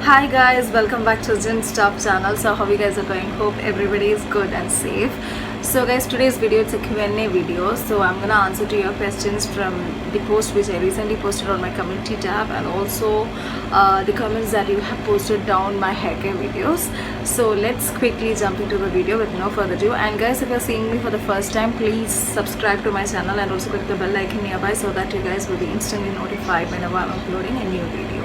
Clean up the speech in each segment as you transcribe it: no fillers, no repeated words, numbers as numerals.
Hi guys, welcome back to Zen Stuff channel. So how you guys are doing? Hope everybody is good and safe. So guys, today's video it's a Q&A video. So I'm gonna answer to your questions from the post which I recently posted on my community tab, and also the comments that you have posted down my hair care videos. So let's quickly jump into the video with no further ado. And guys, if you're seeing me for the first time, please subscribe to my channel and also click the bell icon nearby so that you guys will be instantly notified whenever I'm uploading a new video.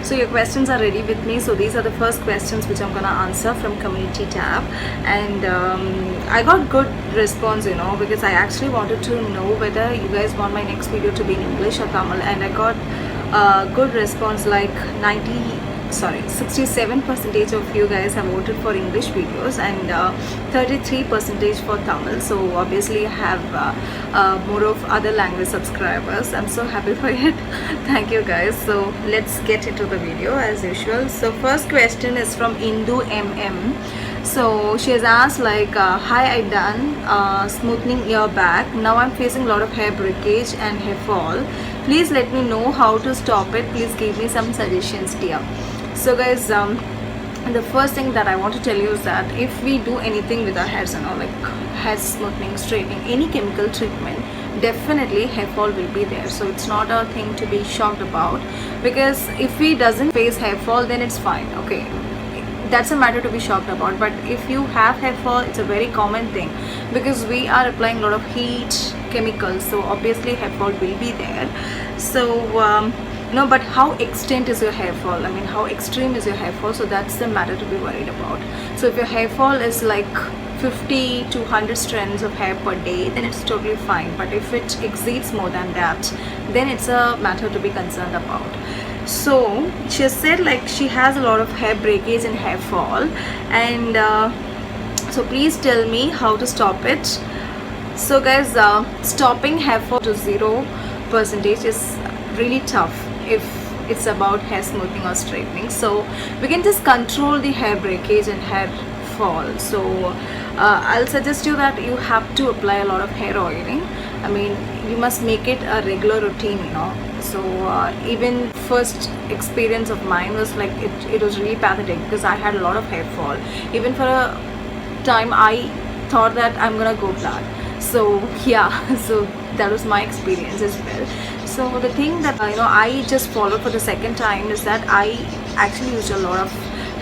So your questions are ready with me. So these are the first questions which I'm gonna answer from community tab, and I got good response, because I actually wanted to know whether you guys want my next video to be in English or Tamil, and I got good response, like 67% of you guys have voted for English videos and 33% for Tamil. So obviously I have more of other language subscribers. I'm so happy for it. Thank you guys. So let's get into the video as usual. So first question is from Indu MM. So she has asked like, hi, I done smoothing ear back. Now I'm facing a lot of hair breakage and hair fall. Please let me know how to stop it. Please give me some suggestions, dear. So guys, the first thing that I want to tell you is that if we do anything with our hairs, like hair smoothing, straightening, any chemical treatment, definitely hair fall will be there. So it's not a thing to be shocked about, because if we doesn't face hair fall, then it's fine. Okay, that's a matter to be shocked about. But if you have hair fall, it's a very common thing, because we are applying a lot of heat, chemicals, so obviously hair fall will be there. So but how extent is your hair fall? I mean, how extreme is your hair fall? So that's the matter to be worried about. So if your hair fall is like 50 to 100 strands of hair per day, then it's totally fine. But if it exceeds more than that, then it's a matter to be concerned about. So she has said like she has a lot of hair breakage and hair fall, and so please tell me how to stop it. So guys, stopping hair fall to 0% is really tough if it's about hair smoothing or straightening. So we can just control the hair breakage and hair fall. So I'll suggest you that you have to apply a lot of hair oiling. I mean, you must make it a regular routine, So even first experience of mine was like it was really pathetic, because I had a lot of hair fall. Even for a time I thought that I'm gonna go bald. So yeah, so that was my experience as well. So the thing that I just followed for the second time is that I actually used a lot of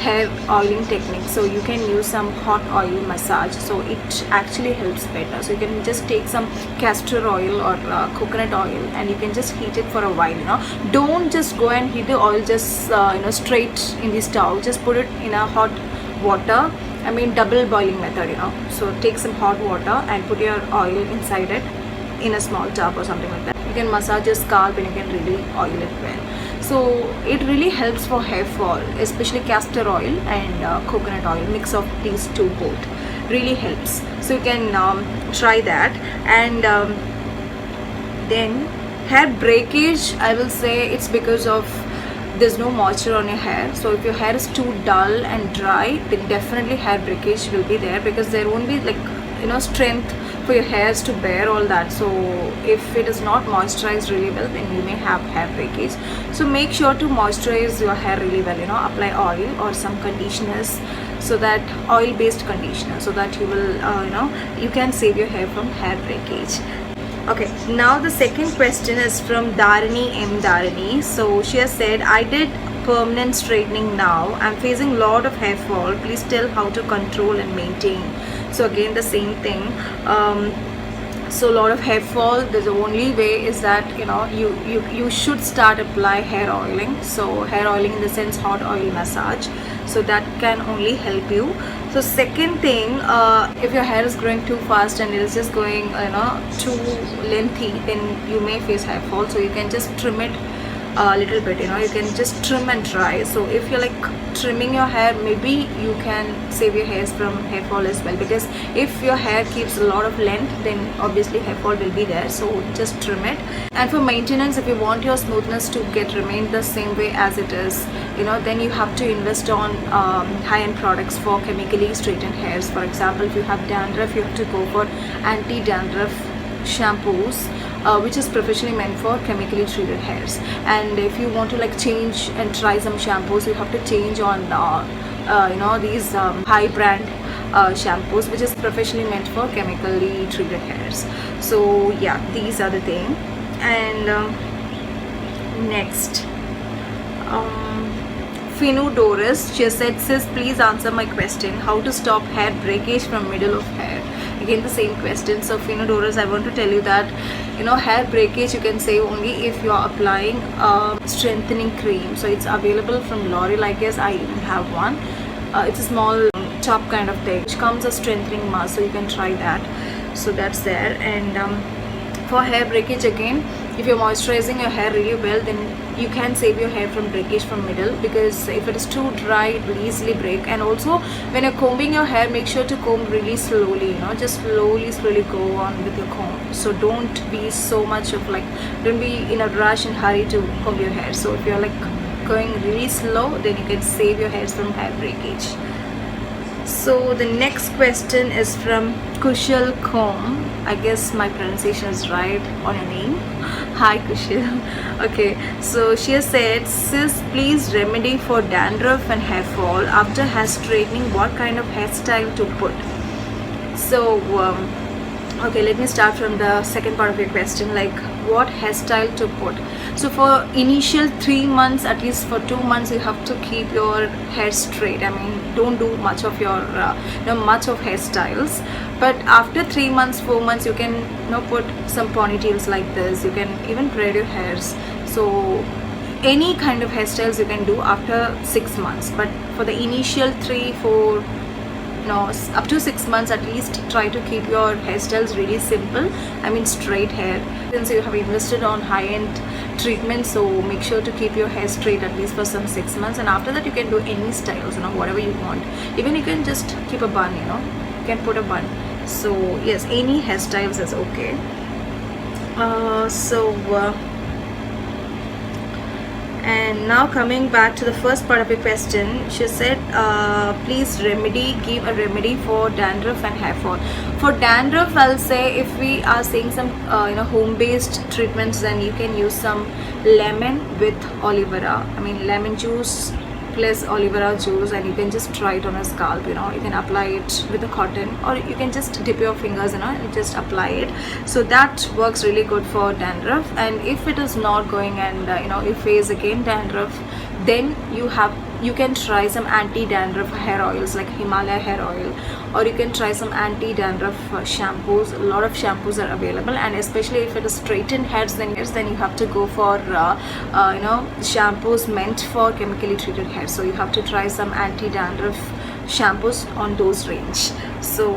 hair oiling techniques. So you can use some hot oil massage, so it actually helps better. So you can just take some castor oil or coconut oil, and you can just heat it for a while. Don't just go and heat the oil just straight in the stove. Just put it in a hot water. I mean, double boiling method. So take some hot water and put your oil inside it in a small tub or something like that. You can massage your scalp and you can really oil it well. So it really helps for hair fall, especially castor oil and coconut oil. Mix of these two both really helps. So you can try that. And then hair breakage, I will say it's because of there's no moisture on your hair. So if your hair is too dull and dry, then definitely hair breakage will be there, because there won't be like strength for your hairs to bear all that. So if it is not moisturized really well, then you may have hair breakage. So make sure to moisturize your hair really well. Apply oil or some conditioners, so that oil based conditioner, so that you will you can save your hair from hair breakage. Okay, now the second question is from Dharini M. Dharini. So she has said, I did permanent straightening now. I'm facing a lot of hair fall. Please tell how to control and maintain. So again, the same thing. So a lot of hair fall, the only way is that you should start apply hair oiling. So hair oiling in the sense hot oil massage, so that can only help you. So second thing, if your hair is growing too fast and it is just going too lengthy, then you may face hair fall. So you can just trim it a little bit. You can just trim and dry. So if you're like trimming your hair, maybe you can save your hairs from hair fall as well, because if your hair keeps a lot of length, then obviously hair fall will be there. So just trim it. And for maintenance, if you want your smoothness to remain the same way as it is, then you have to invest on high-end products for chemically straightened hairs. For example, if you have dandruff, you have to go for anti-dandruff shampoos which is professionally meant for chemically treated hairs. And if you want to like change and try some shampoos, you have to change on these high brand shampoos which is professionally meant for chemically treated hairs. So yeah, these are the thing. And next, Finu Doris, she said, sis, please answer my question, how to stop hair breakage from middle of hair. Again the same question. So Finu Doris, I want to tell you that hair breakage you can save only if you are applying strengthening cream. So it's available from L'Oreal, I guess. I even have one. It's a small tub kind of thing which comes a strengthening mask, so you can try that. So that's there. And for hair breakage, again, if you're moisturizing your hair really well, then you can save your hair from breakage from middle, because if it is too dry it will easily break. And also when you're combing your hair, make sure to comb really slowly, just slowly go on with your comb. So don't be so much of like, don't be in a rush and hurry to comb your hair. So if you're like going really slow, then you can save your hairs from hair breakage. So the next question is from Kushal Kom. I guess my pronunciation is right on your name. Hi Kushal. Okay, so she has said, sis, please remedy for dandruff and hair fall after hair straightening, what kind of hairstyle to put? So okay, let me start from the second part of your question, like what hairstyle to put. So for initial 3 months, at least for 2 months, you have to keep your hair straight. I mean, don't do much of your much of hairstyles. But after 3 months, 4 months, you can put some ponytails like this. You can even braid your hairs. So any kind of hairstyles you can do after 6 months. But for the initial 3, 4, up to 6 months at least, try to keep your hairstyles really simple. I mean straight hair, since you have invested on high-end treatment. So make sure to keep your hair straight at least for some 6 months, and after that you can do any styles, whatever you want. Even you can just keep a bun, you can put a bun. So yes, any hairstyles is okay. And now coming back to the first part of your question, she said, please give a remedy for dandruff and hair fall. For dandruff, I'll say if we are saying some home-based treatments, then you can use some lemon with aloe vera. I mean lemon juice plus aloe vera juice, and you can just try it on a scalp. You can apply it with a cotton, or you can just dip your fingers and just apply it. So that works really good for dandruff. And if it is not going, and you face again dandruff, then you can try some anti-dandruff hair oils like Himalaya hair oil, or you can try some anti-dandruff shampoos. A lot of shampoos are available, and especially if it is straightened hairs, then you have to go for shampoos meant for chemically treated hair. So you have to try some anti-dandruff shampoos on those range. So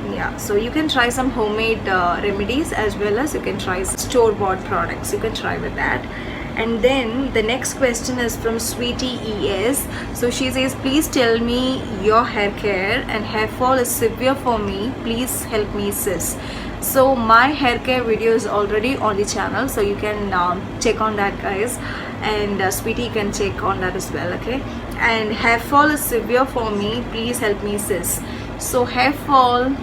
yeah, so you can try some homemade remedies, as well as you can try store-bought products. You can try with that. And then the next question is from Sweetie ES. So she says, please tell me your hair care and hair fall is severe for me. Please help me, sis. So my hair care video is already on the channel, so you can check on that, guys. And Sweetie can check on that as well, okay? And hair fall is severe for me. Please help me, sis. So hair fall,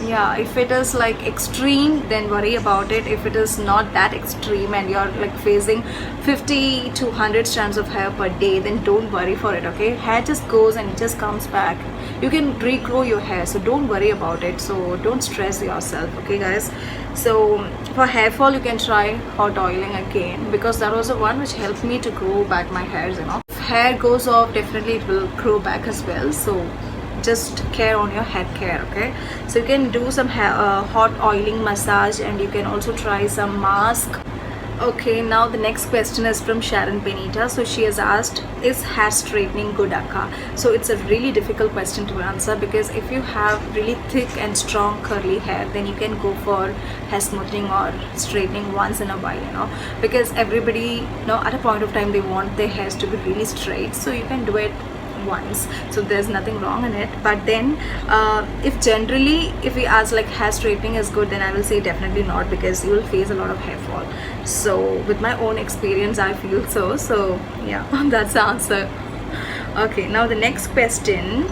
yeah, if it is like extreme, then worry about it. If it is not that extreme and you're like facing 50 to 100 strands of hair per day, then don't worry for it, okay? Hair just goes and it just comes back. You can regrow your hair, so don't worry about it. So don't stress yourself, okay guys? So for hair fall, you can try hot oiling again, because that was the one which helped me to grow back my hairs. If hair goes off, definitely it will grow back as well. So just care on your hair care, okay? So you can do some hot oiling massage, and you can also try some mask. Okay, now the next question is from Sharon Benita. So she has asked, is hair straightening good, Akka? So it's a really difficult question to answer, because if you have really thick and strong curly hair, then you can go for hair smoothing or straightening once in a while, because everybody, at a point of time they want their hairs to be really straight. So you can do it once, so there's nothing wrong in it. But then if we ask like hair straightening is good, then I will say definitely not, because you will face a lot of hair fall. So with my own experience, I feel so yeah, that's the answer. Okay, now the next question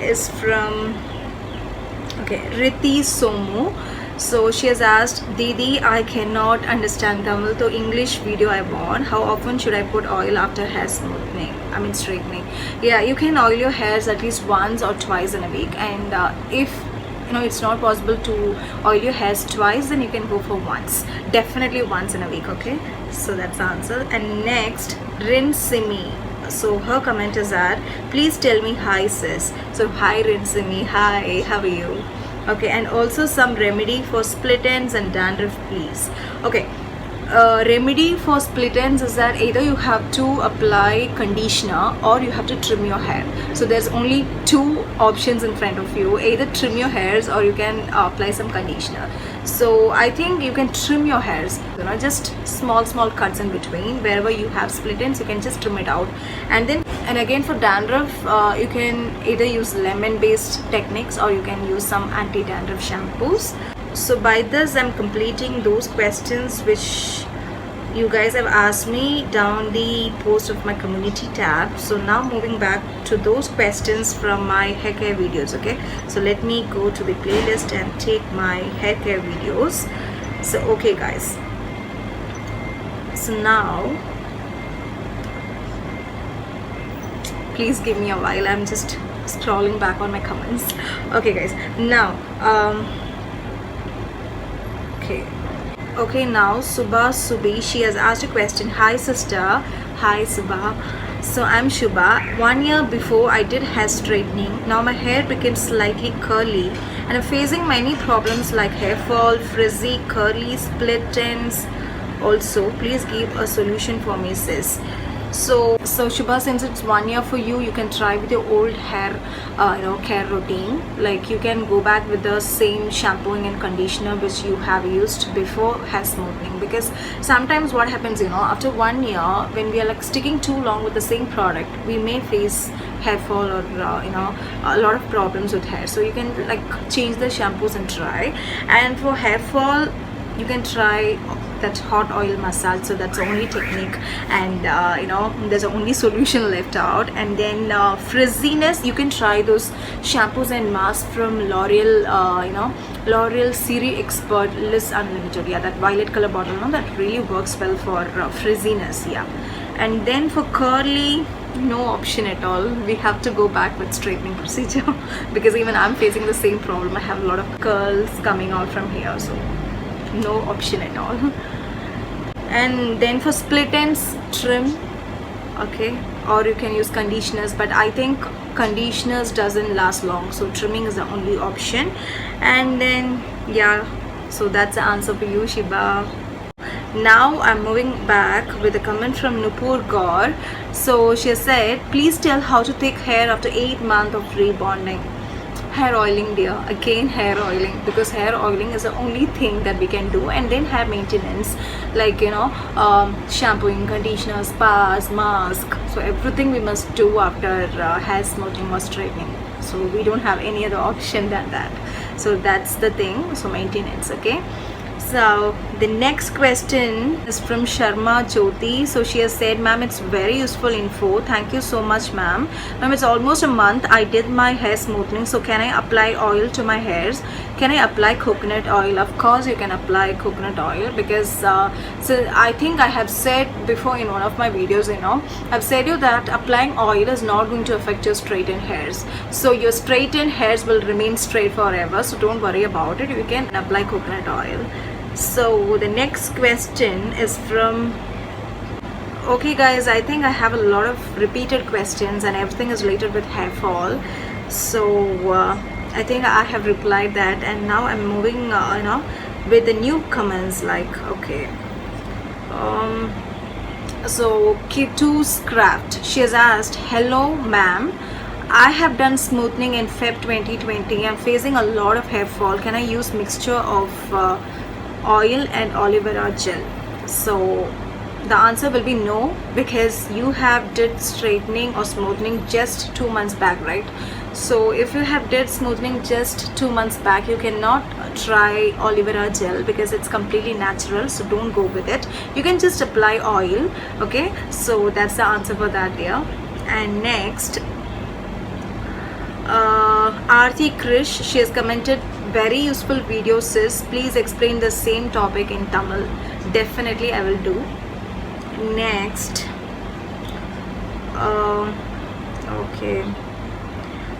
is from Riti Somu. So she has asked, Didi, I cannot understand Tamil, so English video I want. How often should I put oil after hair smoothing? I mean straightening. Yeah, you can oil your hairs at least once or twice in a week, and if you know it's not possible to oil your hairs twice, then you can go for once. Definitely once in a week, okay? So that's the answer. And next, Rinsimi. So her comment is that, please tell me hi sis. So hi Rinsimi, hi, how are you? Okay, and also some remedy for split ends and dandruff, please. Okay, remedy for split ends is that either you have to apply conditioner or you have to trim your hair. So there's only two options in front of you: either trim your hairs or you can apply some conditioner. So I think you can trim your hairs, you know, just small cuts in between. Wherever you have split ends, you can just trim it out. And again for dandruff, you can either use lemon based techniques or you can use some anti-dandruff shampoos. So by this I'm completing those questions which you guys have asked me down the post of my community tab. So now moving back to those questions from my hair care videos. Okay, so let me go to the playlist and take my hair care videos. So okay guys, so now please give me a while, I'm just scrolling back on my comments. Okay guys, now okay, now Subha Subi, she has asked a question. Hi sister. Hi Subha. So I'm Shubha. 1 year before I did hair straightening. Now my hair became slightly curly and I'm facing many problems like hair fall, frizzy, curly, split ends. Also, please give a solution for me sis. So Shubha, since it's 1 year for you, you can try with your old hair care routine. Like you can go back with the same shampooing and conditioner which you have used before hair smoothing, because sometimes what happens, you know, after 1 year when we are like sticking too long with the same product, we may face hair fall or a lot of problems with hair. So you can like change the shampoos and try. And for hair fall, you can try that hot oil massage. So that's the only technique, and there's the only solution left out. And then frizziness, you can try those shampoos and masks from L'Oreal, L'Oreal Siri Expert Liss Unlimited. Yeah, that violet color bottle, no, that really works well for frizziness. Yeah. And then for curly, no option at all, we have to go back with straightening procedure because even I'm facing the same problem. I have a lot of curls coming out from here, so no option at all. And then for split ends, trim, okay, or you can use conditioners, but I think conditioners doesn't last long, so trimming is the only option. And then yeah, so that's the answer for you Shiba. Now I'm moving back with a comment from Nupur Gaur. So she said, please tell how to take hair after 8 months of rebonding. Hair oiling, dear. Again hair oiling, because hair oiling is the only thing that we can do. And then hair maintenance, like shampooing, conditioner, spas, mask. So everything we must do after hair smoothing or straightening. So we don't have any other option than that. So that's the thing. So maintenance, okay. So the next question is from Sharma Jyoti. So she has said, ma'am, it's very useful info. Thank you so much, ma'am. Ma'am, it's almost a month I did my hair smoothing. So can I apply oil to my hairs? Can I apply coconut oil? Of course you can apply coconut oil, because so I think I have said before in one of my videos, I've said you that applying oil is not going to affect your straightened hairs. So your straightened hairs will remain straight forever. So don't worry about it. You can apply coconut oil. So the next question is from, okay guys, I think I have a lot of repeated questions and everything is related with hair fall. So I think I have replied that, and now I'm moving with the new comments, like okay. So Kitu's Craft, she has asked, hello ma'am, I have done smoothing in Feb 2020. I'm facing a lot of hair fall. Can I use mixture of oil and aloe vera gel? So the answer will be no, because you have did straightening or smoothing just 2 months back, right? So if you have did smoothing just 2 months back, you cannot try aloe vera gel because it's completely natural. So don't go with it. You can just apply oil, okay? So that's the answer for that, dear. And next, Aarti Krish, she has commented, very useful video, sis. Please explain the same topic in Tamil. Definitely I will do. Next, okay.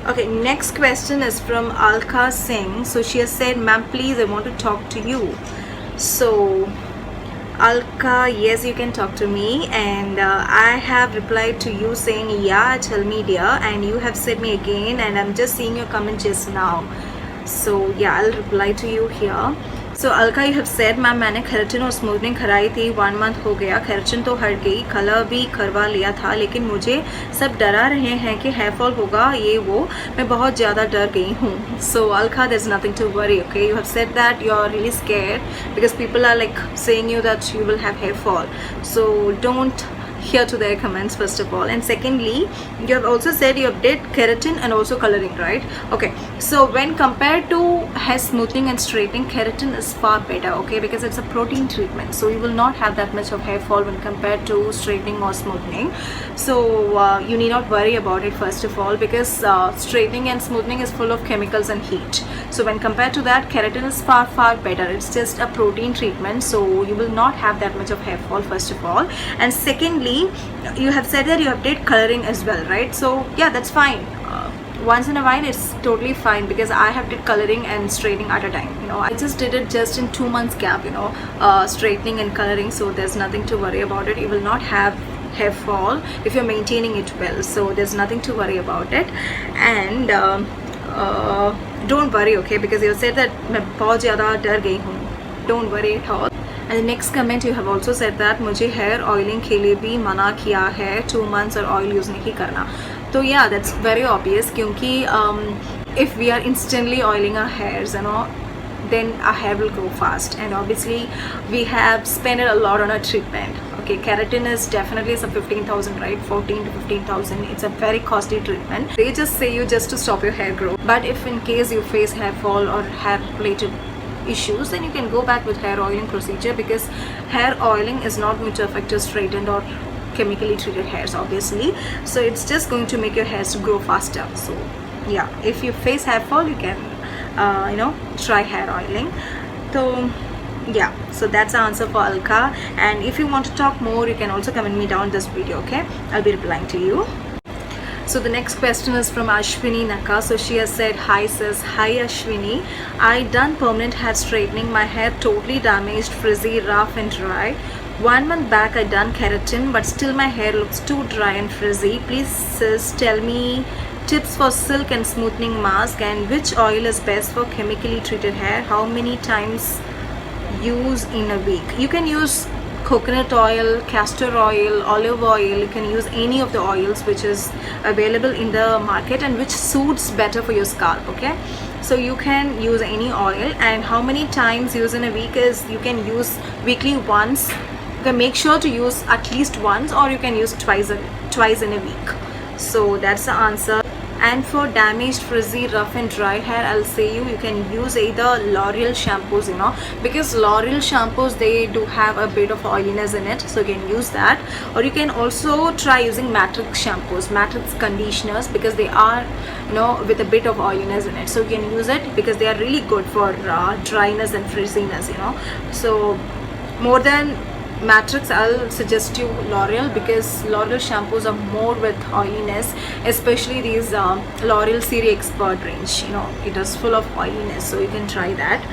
Okay, next question is from Alka Singh. So she has said, ma'am, please, I want to talk to you. So Alka, yes, you can talk to me, and I have replied to you saying, yeah, tell me dear, and you have said me again, and I'm just seeing your comment just now. So yeah, I'll reply to you here. So Alka, you have said, ma'am मैंने keratin और smoothening कराई थी, 1 month हो गया, keratin तो हट गई, colour भी करवा लिया था, लेकिन मुझे सब डरा रहे हैं कि हेयर फॉल होगा, ये वो, मैं बहुत ज़्यादा डर गई हूँ. So Alka, there's nothing to worry, okay? You have said that you're really scared because people are like saying you that you will have hair fall. So don't here to their comments first of all, and secondly, you have also said you have did keratin and also coloring, right? Okay, so when compared to hair smoothing and straightening, keratin is far better, okay, because it's a protein treatment, so you will not have that much of hair fall when compared to straightening or smoothing. So you need not worry about it first of all, because straightening and smoothing is full of chemicals and heat. So when compared to that, keratin is far better. It's just a protein treatment, so you will not have that much of hair fall first of all. And secondly, you have said that you have did coloring as well, right? So yeah, that's fine. Once in a while it's totally fine, because I have did coloring and straightening at a time, you know. I just did it just in 2 months gap, you know, straightening and coloring, so there's nothing to worry about it. You will not have hair fall if you're maintaining it well, so there's nothing to worry about it. And don't worry, okay, because you said that मैं बहुत ज़्यादा डर गई हूँ. Don't worry at all. And the next comment, you have also said that मुझे hair oiling के लिए भी मना किया है, 2 months और oil use नहीं करना. तो yeah, that's very obvious, क्योंकि if we are instantly oiling our hairs, you know, then our hair will grow fast, and obviously we have spent a lot on a treatment. Okay, keratin is definitely some 15,000, right? 14 to 15,000. It's a very costly treatment. They just say you just to stop your hair growth, but if in case you face hair fall or hair related issues, then you can go back with hair oiling procedure, because hair oiling is not going to affect your straightened or chemically treated hairs, obviously. So it's just going to make your hairs grow faster. So yeah, if you face hair fall, you can you know, try hair oiling. So yeah, so that's the answer for Alka. And if you want to talk more, you can also comment me down this video, okay? I'll be replying to you. So the next question is from Ashwini Naka. So she has said, hi sis. Hi Ashwini, I done permanent hair straightening, my hair totally damaged, frizzy, rough and dry. 1 month back I done keratin, but still my hair looks too dry and frizzy. Please sis, tell me tips for silk and smoothing mask, and which oil is best for chemically treated hair, how many times use in a week. You can use coconut oil, castor oil, olive oil. You can use any of the oils which is available in the market and which suits better for your scalp, okay? So you can use any oil. And how many times use in a week is, you can use weekly once. You can make sure to use at least once, or you can use twice in a week. So that's the answer. And for damaged, frizzy, rough and dry hair, I'll say you can use either L'Oreal shampoos, you know, because L'Oreal shampoos, they do have a bit of oiliness in it, so you can use that. Or you can also try using Matrix shampoos, Matrix conditioners, because they are, you know, with a bit of oiliness in it, so you can use it because they are really good for dryness and frizziness, you know. So more than Matrix, I'll suggest you L'Oreal, because L'Oreal shampoos are more with oiliness, especially these L'Oreal Siri Expert range, you know, it is full of oiliness, so you can try that.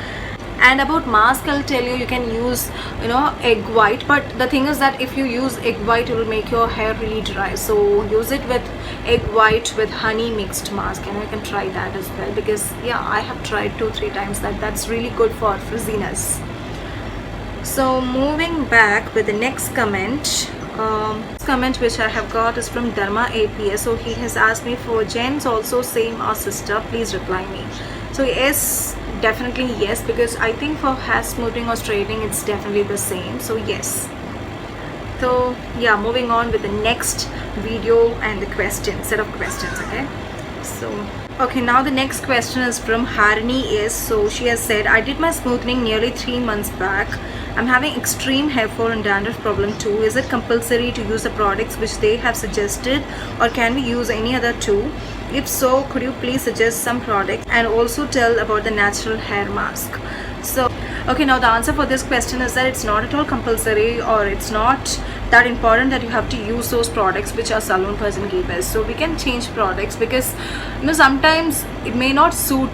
And about mask, I'll tell you, you can use, you know, egg white, but the thing is that if you use egg white, it will make your hair really dry, so use it with egg white with honey mixed mask, and you can try that as well, because yeah, I have tried 2-3 times that's really good for frizziness. So moving back with the next comment, comment which I have got is from Dharma APS. So he has asked me, for gents also same or sister, please reply me. So yes, definitely yes, because I think for hair smoothing or straightening, it's definitely the same. So yes. So yeah, moving on with the next video and the set of questions, okay? So okay, now the next question is from Harini S. So she has said, I did my smoothing nearly 3 months back. I'm having extreme hair fall and dandruff problem too. Is it compulsory to use the products which they have suggested, or can we use any other two? If so, could you please suggest some products and also tell about the natural hair mask? So okay, now the answer for this question is that it's not at all compulsory, or it's not that important that you have to use those products which our salon person gave us. So we can change products because sometimes it may not suit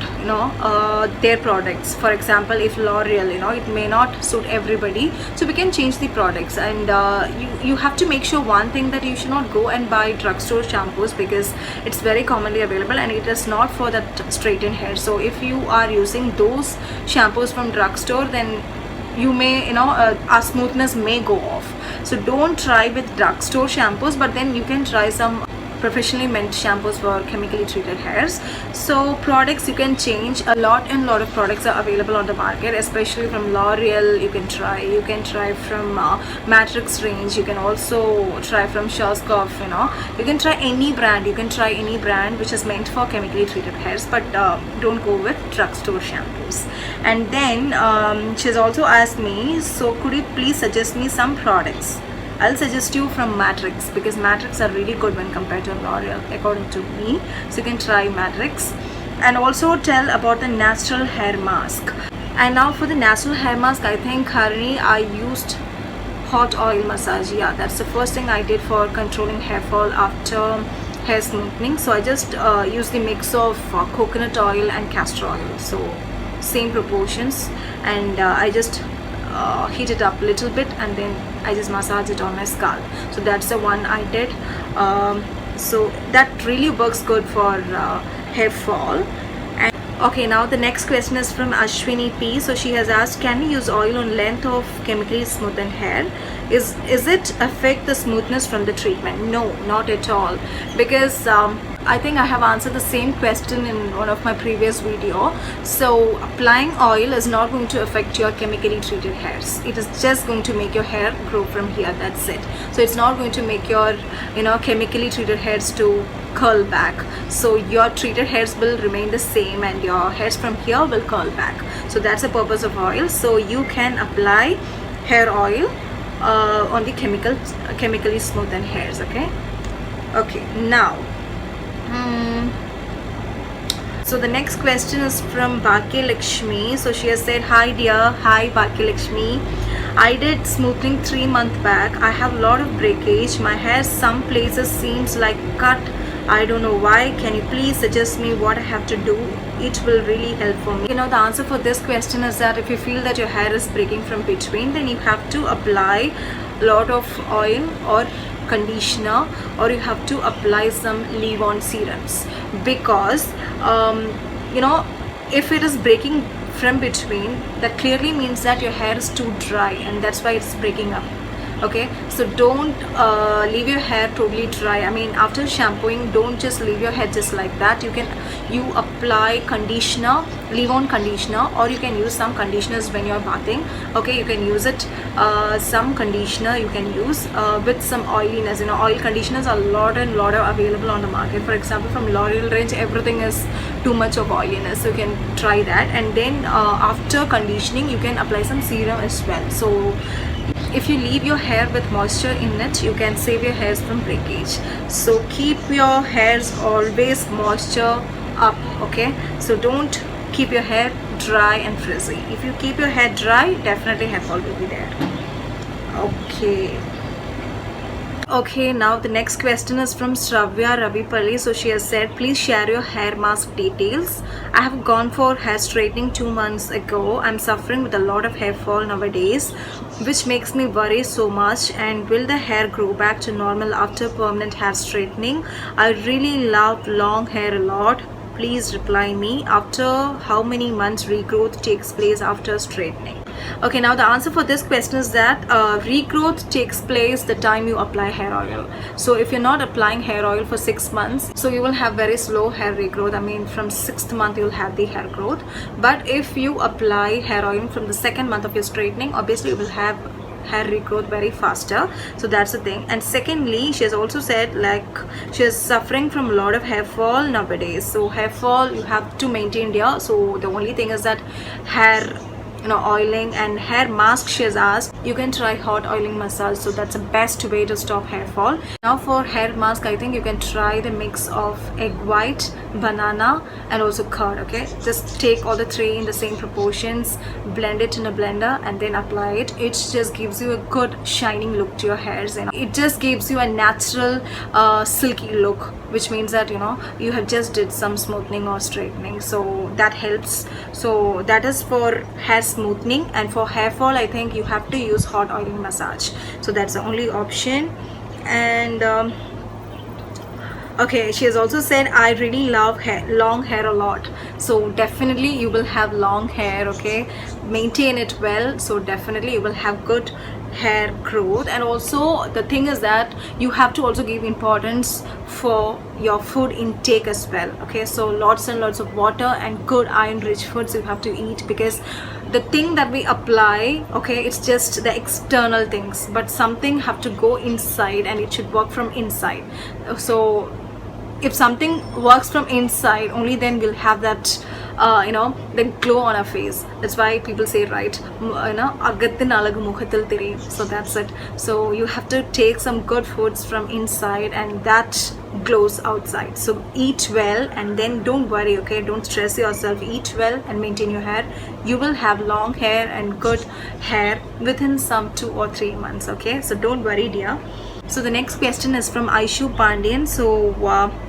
their products. For example, if L'Oreal, it may not suit everybody, so we can change the products. And you have to make sure one thing, that you should not go and buy drugstore shampoos because it's very commonly available and it is not for that straightened hair. So if you are using those shampoos from drugstore, then you may our smoothness may go off. So don't try with drugstore shampoos, but then you can try some professionally meant shampoos for chemically treated hairs. So products you can change a lot, and lot of products are available on the market, especially from L'Oreal. You can try from Matrix range. You can also try from Schwarzkopf. You can try any brand which is meant for chemically treated hairs, but don't go with drugstore shampoos. And then she's also asked me, so could you please suggest me some products? I'll suggest you from Matrix because Matrix are really good when compared to L'Oreal according to me. So you can try Matrix. And also tell about the natural hair mask. And now for the natural hair mask, I think currently I used hot oil massage. Yeah, that's the first thing I did for controlling hair fall after hair smoothing. So I just used the mix of coconut oil and castor oil. So same proportions, and I just heat it up a little bit, and then I just massage it on my scalp. So that's the one I did. So that really works good for hair fall. And okay, now the next question is from Ashwini P. So she has asked, can we use oil on length of chemically smoothened hair? Is it affect the smoothness from the treatment? No, not at all, because I think I have answered the same question in one of my previous video. So applying oil is not going to affect your chemically treated hairs. It is just going to make your hair grow from here, that's it. So it's not going to make your chemically treated hairs to curl back. So your treated hairs will remain the same and your hairs from here will curl back. So that's the purpose of oil. So you can apply hair oil on the chemically smoothened hairs. Okay, now so the next question is from Bhakya Lakshmi. So she has said, hi dear. Hi Bhakya Lakshmi, I did smoothing 3 months back. I have a lot of breakage. My hair some places seems like cut. I don't know why. Can you please suggest me what I have to do? It will really help for me. The answer for this question is that if you feel that your hair is breaking from between, then you have to apply a lot of oil or conditioner, or you have to apply some leave-on serums, because if it is breaking from between, that clearly means that your hair is too dry, and that's why it's breaking up. Okay, so don't leave your hair totally dry. I mean, after shampooing, don't just leave your hair just like that. You apply conditioner, leave-on conditioner, or you can use some conditioners when you're bathing. Okay, you can use it, some conditioner you can use with some oiliness. Oil conditioners are a lot are available on the market. For example, from L'Oreal range, everything is too much of oiliness, so you can try that. And then after conditioning, you can apply some serum as well. So if you leave your hair with moisture in it, you can save your hairs from breakage. So keep your hairs always moisture up. Okay, so don't keep your hair dry and frizzy. If you keep your hair dry, definitely hair fall will be there. Okay, now the next question is from Shravya Ravipalli. So she has said, please share your hair mask details. I have gone for hair straightening 2 months ago. I'm suffering with a lot of hair fall nowadays, which makes me worry so much. And will the hair grow back to normal after permanent hair straightening? I really love long hair a lot. Please reply me. After how many months regrowth takes place after straightening? Okay, now the answer for this question is that regrowth takes place the time you apply hair oil. So if you're not applying hair oil for 6 months, so you will have very slow hair regrowth. I mean, from 6th month you'll have the hair growth. But if you apply hair oil from the 2nd month of your straightening, obviously you will have hair regrowth very faster. So that's the thing. And secondly, she has also said like she is suffering from a lot of hair fall nowadays. So hair fall you have to maintain there. So the only thing is that hair oiling. And hair mask, she has asked, you can try hot oiling massage, so that's the best way to stop hair fall. Now for hair mask, I think you can try the mix of egg white, banana, and also curd. Okay, just take all the three in the same proportions, blend it in a blender, and then apply it. It just gives you a good shining look to your hairs, and it just gives you a natural silky look, which means that you have just did some smoothing or straightening, so that helps. So that is for hair smoothing. And for hair fall, I think you have to use hot oiling massage, so that's the only option. And okay, she has also said, I really love long hair a lot, so definitely you will have long hair. Okay, maintain it well, so definitely you will have good hair growth. And also the thing is that you have to also give importance for your food intake as well. Okay, so lots and lots of water and good iron rich foods you have to eat, because the thing that we apply, okay, it's just the external things, but something have to go inside, and it should work from inside. So if something works from inside, only then we'll have that the glow on our face. That's why people say, right, so that's it. So you have to take some good foods from inside, and that glows outside. So eat well, and then don't worry. Okay, don't stress yourself. Eat well and maintain your hair. You will have long hair and good hair within some 2 or 3 months. Okay, so don't worry, dear. So the next question is from Aishu Pandian. So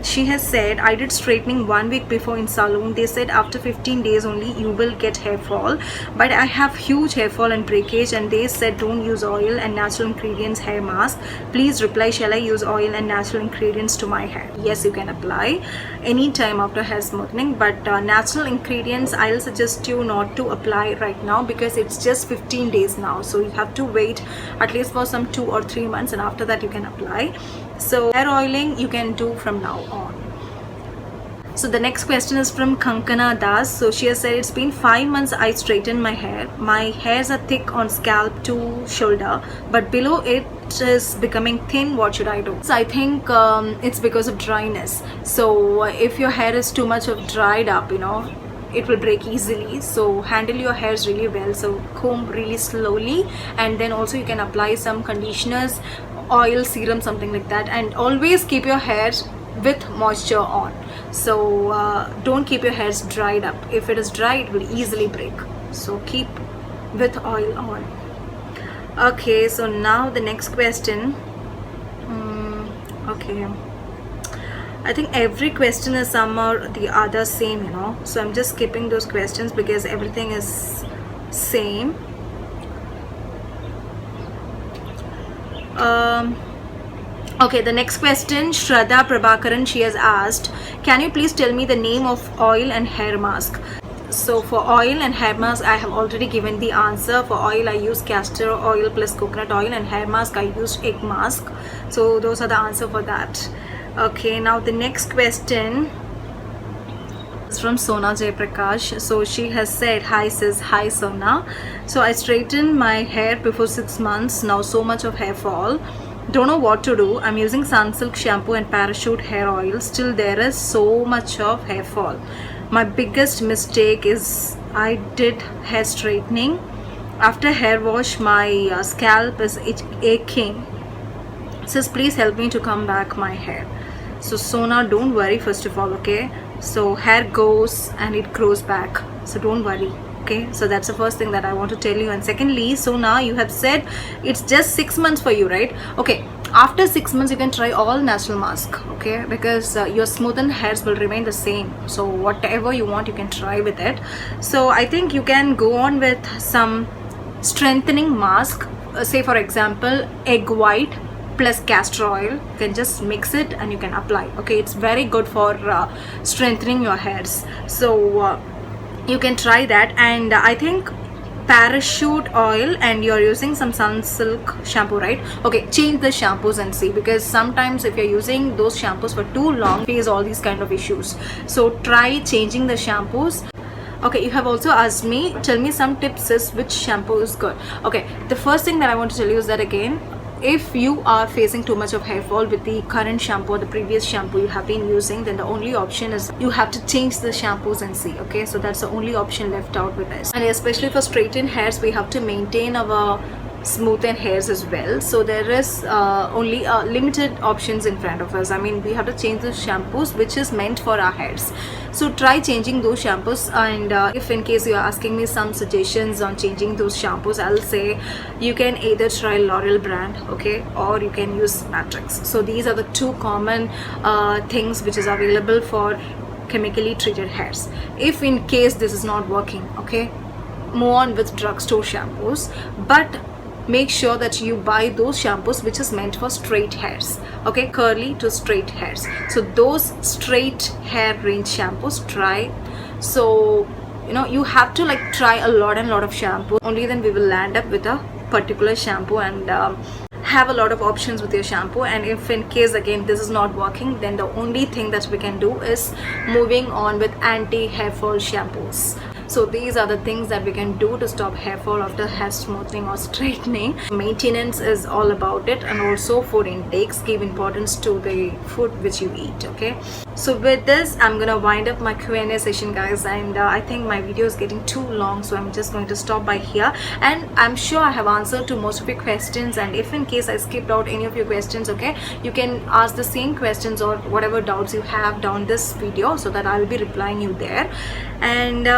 she has said, I did straightening 1 week before in salon. They said after 15 days only you will get hair fall, but I have huge hair fall and breakage, and they said don't use oil and natural ingredients hair mask. Please reply, shall I use oil and natural ingredients to my hair? Yes, you can apply anytime after hair smoothing, but natural ingredients I'll suggest you not to apply right now, because it's just 15 days now, so you have to wait at least for some 2 or 3 months, and after that you can apply. So hair oiling you can do from now on. So the next question is from Kankana Das. So she has said, it's been 5 months I straightened my hair. My hairs are thick on scalp to shoulder, but below it is becoming thin. What should I do? So I think it's because of dryness. So if your hair is too much of dried up, it will break easily. So handle your hairs really well. So comb really slowly, and then also you can apply some conditioners, oil, serum, something like that, and always keep your hair with moisture on. So don't keep your hairs dried up. If it is dry, it will easily break. So keep with oil on. Okay, so now the next question. Okay, I think every question is some or the other same, so I'm just skipping those questions because everything is same. Okay, the next question, Shraddha Prabhakaran, she has asked, can you please tell me the name of oil and hair mask? So for oil and hair mask, I have already given the answer. For oil, I use castor oil plus coconut oil, and hair mask, I use egg mask. So those are the answer for that. Okay, now the next question is from Sona Jayprakash. So she has said, hi sis, hi Sona. So I straightened my hair before 6 months. Now so much of hair fall. Don't know what to do. I'm using Sunsilk shampoo and Parachute hair oil. Still there is so much of hair fall. My biggest mistake is I did hair straightening. After hair wash, my scalp is aching. Says please help me to come back my hair. So Sona, don't worry first of all, okay? So hair goes and it grows back. So don't worry. Okay, so that's the first thing that I want to tell you. And secondly, so now you have said it's just 6 months for you, right? Okay, after 6 months you can try all natural mask, okay, because your smoothened hairs will remain the same. So whatever you want, you can try with it. So I think you can go on with some strengthening mask, say for example egg white plus castor oil. You can just mix it and you can apply. Okay, it's very good for strengthening your hairs. So you can try that. And I think Parachute oil, and you're using some Sunsilk shampoo, right? Okay, change the shampoos and see, because sometimes if you're using those shampoos for too long, face all these kind of issues. So try changing the shampoos. Okay, you have also asked me, tell me some tips, sis, which shampoo is good. Okay, the first thing that I want to tell you is that again, if you are facing too much of hair fall with the current shampoo or the previous shampoo you have been using, then the only option is you have to change the shampoos and see. Okay, so that's the only option left out with us. And especially for straightened hairs, we have to maintain our smoothen hairs as well, so there is only limited options in front of us. I mean, we have to change the shampoos which is meant for our hairs, so try changing those shampoos. And if in case you are asking me some suggestions on changing those shampoos, I'll say you can either try L'Oreal brand, okay, or you can use Matrix. So these are the two common things which is available for chemically treated hairs. If in case this is not working, okay, move on with drugstore shampoos, but make sure that you buy those shampoos which is meant for straight hairs, okay, curly to straight hairs. So those straight hair range shampoos, try. So you know, you have to like try a lot of shampoo, only then we will land up with a particular shampoo and have a lot of options with your shampoo. And if in case again this is not working, then the only thing that we can do is moving on with anti-hair fall shampoos. So these are the things that we can do to stop hair fall after hair smoothing or straightening. Maintenance is all about it, and also food intakes. Give importance to the food which you eat, okay. So with this, I'm gonna wind up my Q&A session, guys, and I think my video is getting too long, so I'm just going to stop by here. And I'm sure I have answered to most of your questions, and if in case I skipped out any of your questions, okay, you can ask the same questions or whatever doubts you have down this video, so that I will be replying you there. And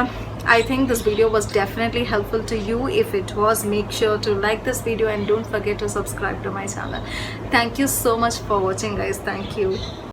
I think this video was definitely helpful to you. If it was, make sure to like this video and don't forget to subscribe to my channel. Thank you so much for watching, guys. Thank you.